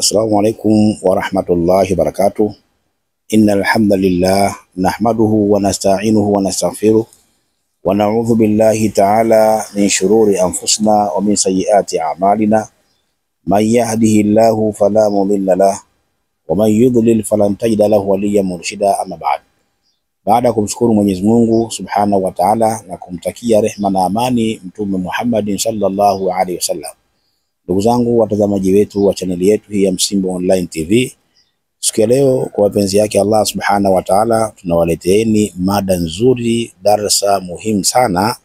Assalamu alaikum warahmatullahi wabarakatuh. Innal hamdalillah nahmaduhu wa nasta'inuhu wa nastaghfiruh wa na'udhu billahi ta'ala min shururi anfusina wa min sayyiati a'malina. Man yahdihillahu fala mudilla lahu wa man yudlil falan tajida lahu waliyyan murshida. Amma ba'd. Baada ya kumshukuru Mwenyezi Mungu Subhanahu wa Ta'ala na kumtakia rehma na amani Mtume Muhammadin sallallahu alaihi wasallam. Ndugu zangu watazamaji wetu wa chaneli yetu hii ya Msimbo Online TV, siku ya leo kwa wapenzi yake Allah Subhanahu wa Ta'ala tunawaleteeni mada nzuri, darasa muhimu sana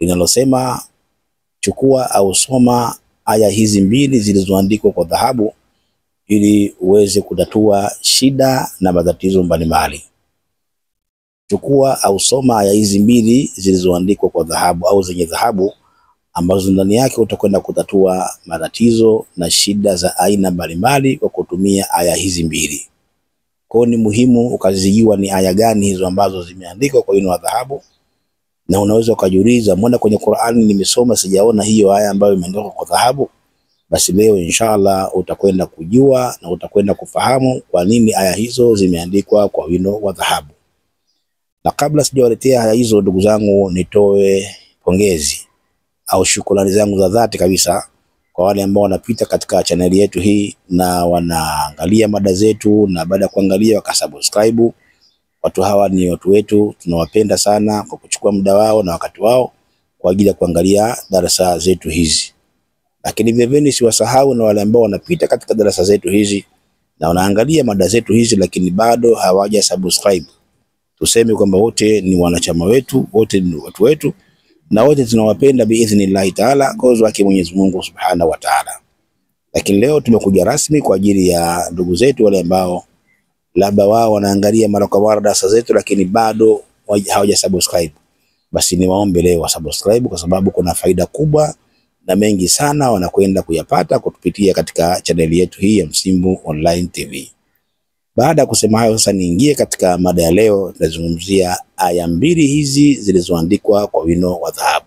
linalosema chukua au soma aya hizi mbili zilizoandikwa kwa dhahabu ili uweze kutatua shida na matatizo mbalimbali. Chukua au soma aya hizi mbili zilizoandikwa kwa dhahabu au zenye dhahabu ambazo ndani yake utakwenda kutatua matatizo na shida za aina mbalimbali kwa kutumia aya hizi mbili. Kwa ni muhimu ukazijua ni aya gani hizo ambazo zimeandikwa kwa wino wa dhahabu, na unaweza ukajiuliza, mbona kwenye Qur'ani nimesoma sijaona hiyo aya ambayo imeandikwa kwa dhahabu? Basi leo inshallah utakwenda kujua na utakwenda kufahamu kwa nini aya hizo zimeandikwa kwa wino wa dhahabu. Na kabla sijawaletea aya hizo, ndugu zangu, nitoe pongezi au shukrani zangu za dhati kabisa kwa wale ambao wanapita katika chaneli yetu hii na wanaangalia mada zetu, na baada ya kuangalia wakasubscribe. Watu hawa ni watu wetu, tunawapenda sana kwa kuchukua muda wao na wakati wao kwa ajili ya kuangalia darasa zetu hizi. Lakini vilevile siwasahau na wale ambao wanapita katika darasa zetu hizi na wanaangalia mada zetu hizi lakini bado hawaja subscribe. Tuseme kwamba wote ni wanachama wetu, wote ni watu wetu, na wote tunawapenda biidhnillahi taala kwa uwezo wake Mwenyezi Mungu Subhanahu wa Ta'ala. Lakini leo tumekuja rasmi kwa ajili ya ndugu zetu wale ambao labda wao wanaangalia mara kwa mara darasa zetu lakini bado hawaja subscribe. Basi niwaombe leo wa subscribe, kwa sababu kuna faida kubwa na mengi sana wanakwenda kuyapata kutupitia katika chaneli yetu hii ya Msimbo Online TV. Baada ya kusema hayo, sasa niingie katika mada ya leo. Tunazungumzia aya mbili hizi zilizoandikwa kwa wino wa dhahabu.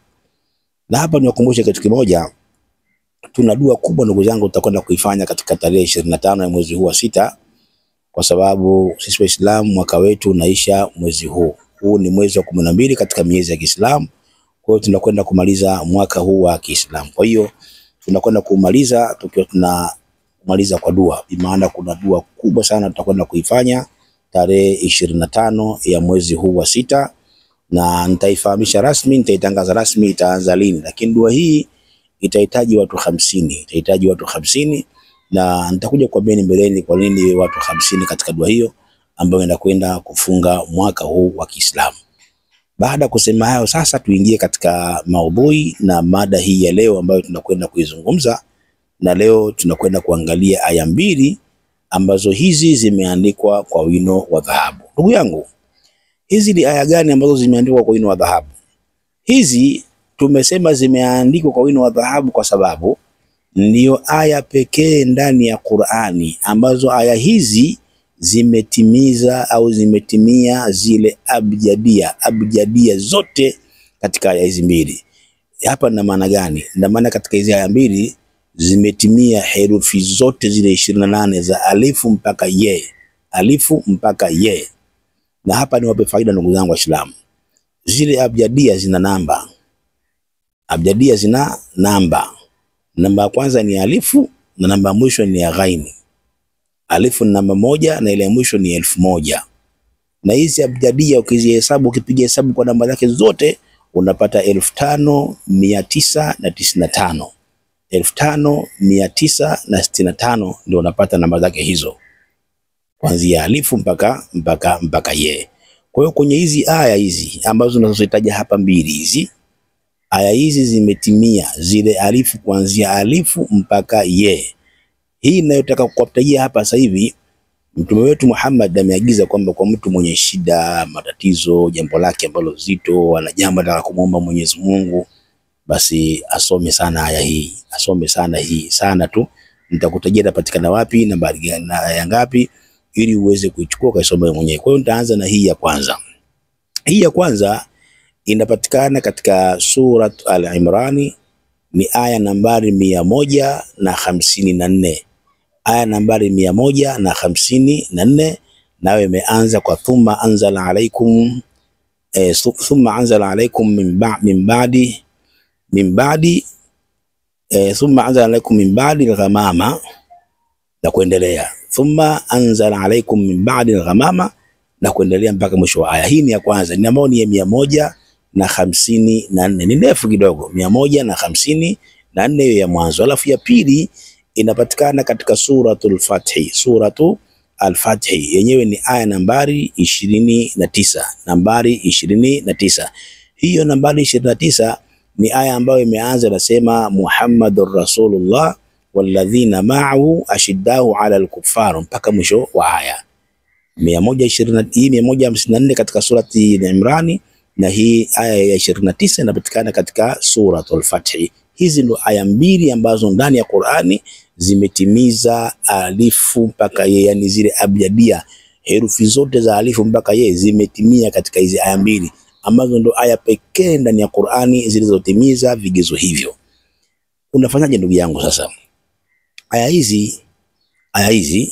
Na hapa niwakumbushe kitu kimoja, tuna dua kubwa ndugu zangu tutakwenda kuifanya katika tarehe 25 ya mwezi huu wa 6, kwa sababu sisi Waislamu mwaka wetu unaisha mwezi huu. Huu ni mwezi wa 12 katika miezi ya Kiislamu. Kwa hiyo tunakwenda kumaliza mwaka huu wa Kiislamu. Kwa hiyo tunakwenda kumaliza tukiwa tunamaliza kwa dua. Bimaana kuna dua kubwa sana tutakwenda kuifanya tarehe 25 ya mwezi huu wa 6, na nitaifahamisha rasmi, nitaitangaza rasmi itaanza lini. Lakini dua hii itahitaji watu 50, na nitakuja kuambieni mbeleni kwa nini watu 50 katika dua hiyo ambayo inakwenda kufunga mwaka huu wa Kiislamu. Baada ya kusema hayo, sasa tuingie katika maudhui na mada hii ya leo ambayo tunakwenda kuizungumza. Na leo tunakwenda kuangalia aya mbili ambazo hizi zimeandikwa kwa wino wa dhahabu. Ndugu yangu, hizi ni aya gani ambazo zimeandikwa kwa wino wa dhahabu? Hizi tumesema zimeandikwa kwa wino wa dhahabu kwa sababu ndio aya pekee ndani ya Qur'ani ambazo aya hizi zimetimiza au zimetimia zile abjadia zote katika aya hizi mbili. Hapa na maana gani? Na maana katika hizi aya mbili zimetimia herufi zote zile 28 za alifu mpaka ye. Na hapa niwape faida ndugu zangu Waislamu. Zile abjadia zina namba. Namba ya kwanza ni alifu na namba ya mwisho ni ya ghaini. Alifu ni namba 1 na ile ya mwisho ni 1000. Na hizi abjadia ukizihesabu, ukipiga hesabu kwa namba zake zote unapata 5995. 5965 ndio unapata namba zake hizo, kuanzia alifu mpaka ye. Kwa hiyo kwenye hizi aya hizi ambazo tunazozitaja hapa mbili hizi, aya hizi zimetimia zile alifu, kuanzia alifu mpaka ye. Hii ninayotaka kukutajia hapa sasa hivi, Mtume wetu Muhammad ameagiza kwamba kwa mtu mwenye shida, matatizo, jambo lake ambalo zito, ana jambo la kumwomba Mwenyezi Mungu, basi asome sana aya hii, asome sana hii sana tu. Nitakutajia inapatikana wapi, nambari gani na aya ngapi, ili uweze kuichukua kaisome mwenyewe. Kwa hiyo nitaanza na hii ya kwanza. Hii ya kwanza inapatikana katika Surat Al-Imran, ni aya nambari 154. aya nambari 154, nayo imeanza kwa thumma anzala alaikum thumma anzala alaikum min ba'di thumma anzala alaikum min ba'di al-ghamama na kuendelea, thumma anzala alaikum min ba'di al-ghamama na kuendelea mpaka mwisho wa aya. Hii ni ya kwanza, ni ambayo ni ya 154, ni ndefu kidogo, 154 hiyo ya mwanzo. Alafu ya pili inapatikana katika suratul Fath. Suratu al-Fath yenyewe ni aya nambari 29, nambari 29. Hiyo nambari 29 ni aya ambayo imeanza nasema Muhammadur Rasulullah walladhina ma'ahu ashiddau 'ala al-kuffar mpaka mwisho wa aya. 154 katika surati Imran, na hii aya ya 29 inapatikana katika suratul Fath. Hizi ndo aya mbili ambazo ndani ya Qur'ani zimetimiza alifu mpaka ye, yani zile abjadia, herufi zote za alifu mpaka ye zimetimia katika hizi aya mbili, ambazo ndo aya pekee ndani ya Qur'ani zilizotimiza vigezo hivyo. Unafanyaje ndugu yangu? Sasa aya hizi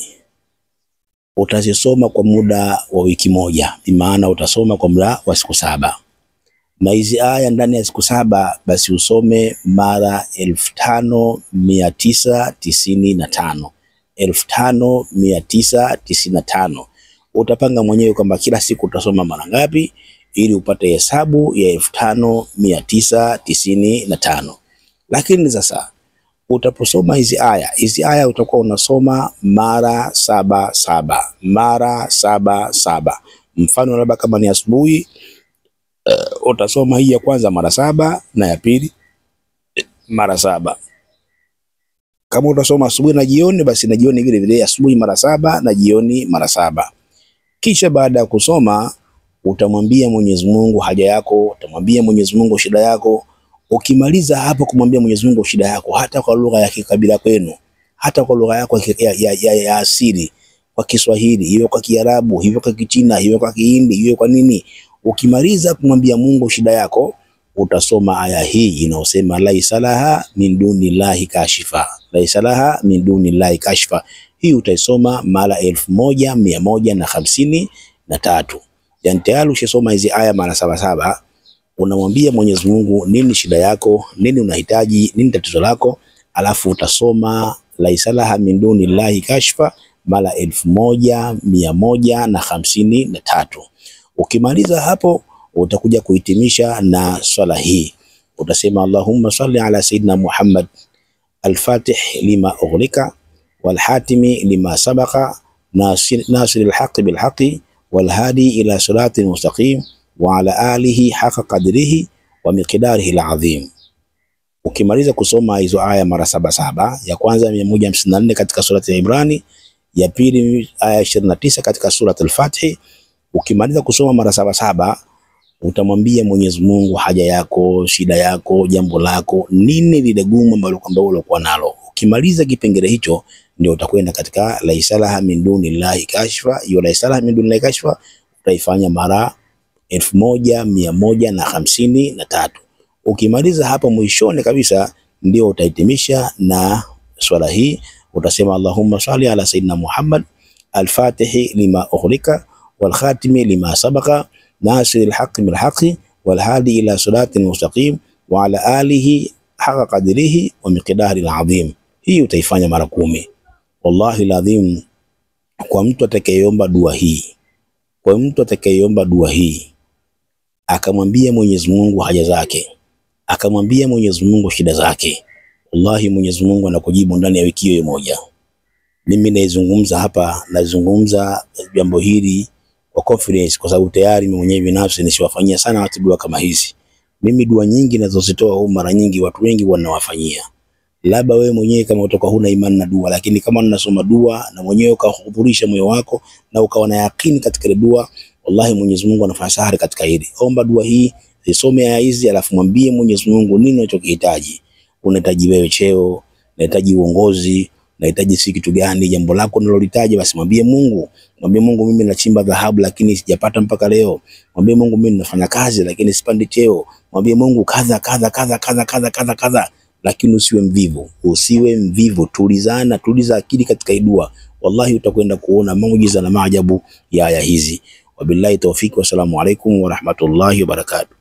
utazisoma kwa muda wa wiki moja, maana utasoma kwa muda wa siku 7, na hizi aya ndani ya siku 7 basi usome mara 5995. 5995. Utapanga mwenyewe kwamba kila siku utasoma mara ngapi ili upate hesabu ya 5995. Lakini sasa utaposoma hizi aya utakuwa unasoma mara 77, mara 77. Mfano labda kama ni asubuhi, utasoma hii ya kwanza mara 7 na ya pili mara 7. Kama utasoma asubuhi na jioni, basi na jioni vile vile, asubuhi mara 7 na jioni mara 7. Kisha baada ya kusoma utamwambia Mwenyezi Mungu haja yako, utamwambia Mwenyezi Mungu shida yako. Ukimaliza hapo kumwambia Mwenyezi Mungu shida yako, hata kwa lugha ya kikabila kwenu, hata kwa lugha yako ya asili, kwa Kiswahili, hiyo kwa Kiarabu, hiyo kwa Kichina, hiyo kwa Kihindi, hiyo kwa nini, ukimaliza kumwambia Mungu shida yako, utasoma aya hii inaosema laisa laha min dunillahi kashifa, laisa laha min dunillahi kashifa. Hii utaisoma mara 1153. Yani tayari ushasoma hizi aya mara 77. Unamwambia Mwenyezi Mungu nini shida yako, nini unahitaji, nini tatizo lako, alafu utasoma laisa laha min dunillahi kashifa mara 1153. Ukimaliza hapo utakuja kuhitimisha na swala hii. Utasema Allahumma salli ala sayyidina Muhammad al-Fatih lima ughliqa wal hatimi lima sabaqa nasiril haqqi bil haqqi wal hadi ila siratil mustaqim wa ala alihi haqa qadrihi wa miqdarihi al-azim. Ukimaliza kusoma hizo aya mara 77, ya kwanza 154 katika surati Imran, ya pili aya 29 katika surati al-Fath, ukimaliza kusoma mara 77 utamwambia Mwenyezi Mungu haja yako, shida yako, jambo lako, nini lile gumu ambalo kwamba ulikuwa nalo. Ukimaliza kipengele hicho ndio utakwenda katika laisa laha min dunillahi kashifa. Hiyo laisa laha min dunillahi kashifa utaifanya mara 1153. Ukimaliza hapo mwishoni kabisa ndio utahitimisha na swala hii. Utasema Allahumma salli ala sayyidina Muhammad al-Fatih lima ughliqa wal khatimi lima sabaqa nasiril haqqi bil haqqi wal hadi ila siratil mustaqim wa ala alihi haqa qadrihi wa miqdarihi al-azim. Hii utaifanya mara 10. Wallahi lazim, kwa mtu atakayeomba dua hii, akamwambia Mwenyezi Mungu haja zake, akamwambia Mwenyezi Mungu shida zake, wallahi Mwenyezi Mungu anakujibu ndani ya wiki hiyo moja. Mimi naizungumza hapa, nazungumza jambo hili kwa confidence, kwa sababu tayari mimi mwenyewe binafsi nisiwafanyia sana watu dua kama hizi. Mimi dua nyingi nazozitoa mara nyingi watu wengi wanawafanyia. Labda wewe mwenyewe kama utoka huna imani na dua, lakini kama ninasoma dua na mwenyewe ukahudhurisha moyo wako na ukawa na yakini katika dua, wallahi Mwenyezi Mungu anafanya sahari katika hili. Omba dua hii, isome aya hizi, alafu mwambie Mwenyezi Mungu nini unachokihitaji. Unahitaji wewe cheo, unahitaji uongozi, unahitaji si kitu gani, jambo lako unalolitaji, basi mwambie Mungu. Mwambie Mungu, mimi nachimba dhahabu lakini sijapata mpaka leo. Mwambie Mungu, mimi nafanya kazi lakini sipandi cheo. Mwambie Mungu kadha kadha kadha kadha kadha kadha kadha. lakini usiwe mvivu, usiwe mvivu. Tulizana, tuliza akili katika dua, wallahi utakwenda kuona muujiza na maajabu ya aya hizi. Wabillahi tawfiki, wassalamu alaikum wa rahmatullahi wa barakatuh.